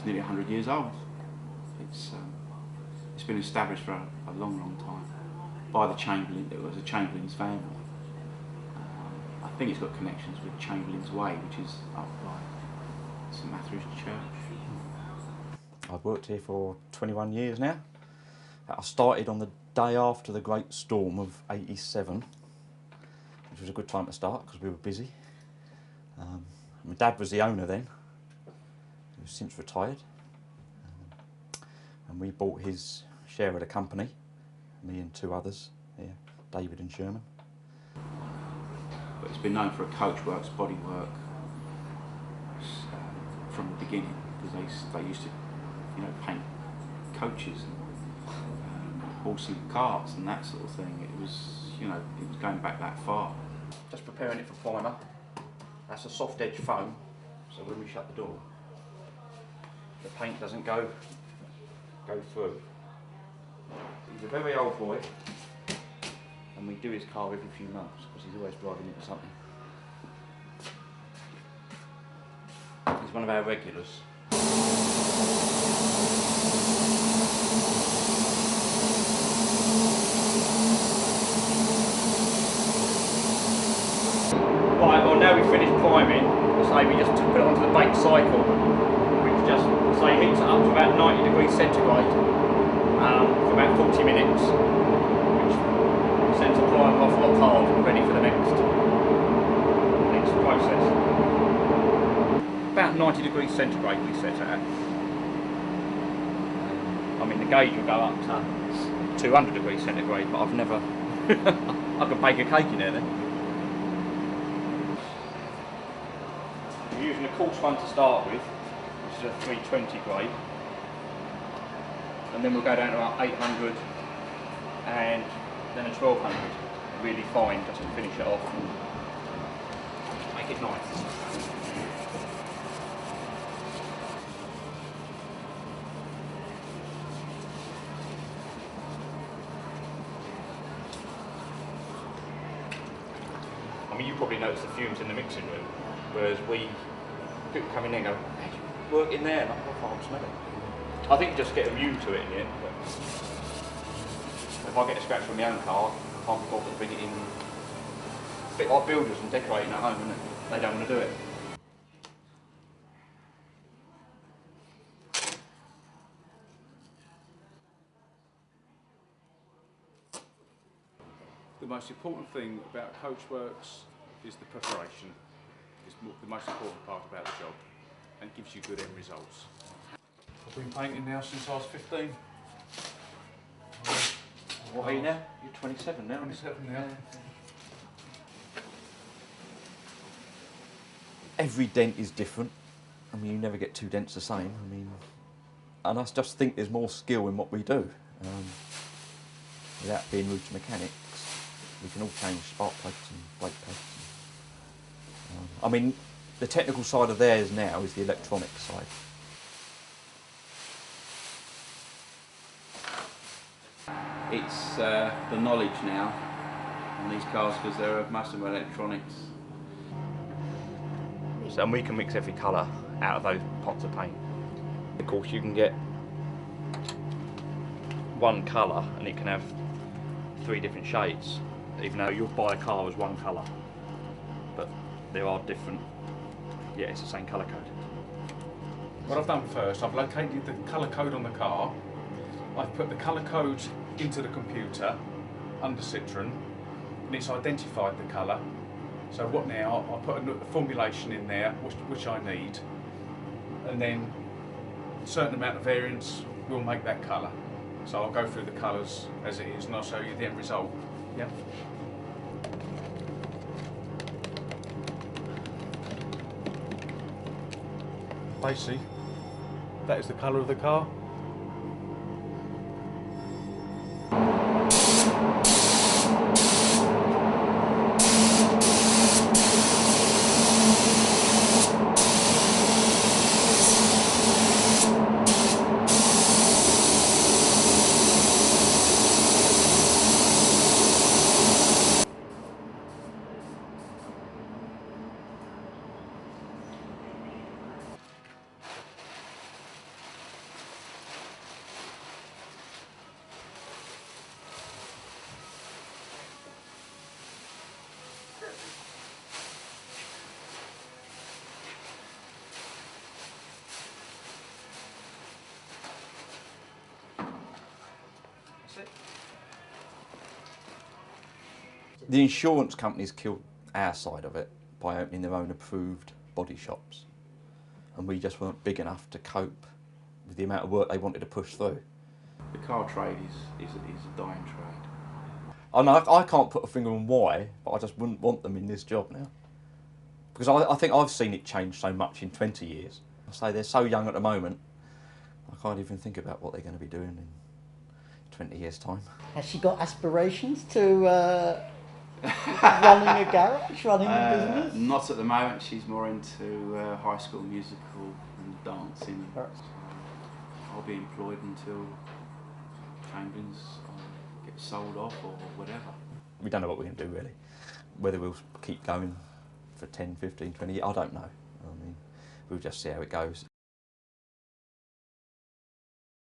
nearly 100 years old. It's been established for a long, long time by the Chamberlain. It was a Chamberlain's family. I think it's got connections with Chamberlain's Way, which is up by St Matthew's Church. I've worked here for 21 years now. I started on the day after the Great Storm of '87, which was a good time to start because we were busy. My dad was the owner then, who's since retired, and we bought his share of the company, me and two others here, David and Sherman. But it's been known for a coachworks bodywork from the beginning, because they used to, paint coaches and horses and carts and that sort of thing. It was going back that far. Just preparing it for primer. That's a soft edge foam, so when we shut the door, the paint doesn't go through. He's a very old boy, and we do his car every few months because he's always driving into something. He's one of our regulars. Right, well now we've finished priming, we just put it onto the bake cycle, which just heats it up to about 90 degrees centigrade for about 40 minutes, which sends the primer off lock hard and ready for the next process. About 90 degrees centigrade we set it at. I mean, the gauge will go up to 200 degrees centigrade, but I've never I could bake a cake in there then. We're using a coarse one to start with, which is a 320 grade, and then we'll go down to about 800 and then a 1200, really fine, just to finish it off and make it nice. I mean, you probably notice the fumes in the mixing room, whereas people come in there and go, hey, you work in there? And I can't smell it. I think you just get immune to it in the end. But if I get a scratch from my own car, I can't be bothered to bring it in. A bit like builders and decorating at home, isn't it? They don't want to do it. The most important thing about Coachworks is the preparation. It's the most important part about the job, and gives you good end results. I've been painting now since I was 15. What are you now? You're 27 now. 27 now. Every dent is different. I mean, you never get two dents the same. I mean, and I just think there's more skill in what we do. Without being rude to mechanics, we can all change spark plugs and brake pads. I mean, the technical side of theirs now is the electronic side. It's the knowledge now on these cars, because most of them are electronics. And we can mix every colour out of those pots of paint. Of course, you can get one colour and it can have 3 different shades, even though you'll buy a car as one colour. But there are different, yeah, it's the same colour code. What I've done first, I've located the colour code on the car. I've put the colour code into the computer under Citroen, and it's identified the colour. So what now? I'll put a formulation in there, which I need, and then a certain amount of variance will make that colour. So I'll go through the colours as it is, and I'll show you the end result. Yeah. Basically, that is the colour of the car. The insurance companies killed our side of it by opening their own approved body shops, and we just weren't big enough to cope with the amount of work they wanted to push through. The car trade is a dying trade. I know I can't put a finger on why, but I just wouldn't want them in this job now. Because I think I've seen it change so much in 20 years. I say they're so young at the moment, I can't even think about what they're going to be doing in 20 years' time. Has she got aspirations to running a garage, running a business? Not at the moment. She's more into High School Musical and dancing. So I'll be employed until Chamberlain's gets sold off or whatever. We don't know what we're going to do really. Whether we'll keep going for 10, 15, 20 years, I don't know. I mean, we'll just see how it goes.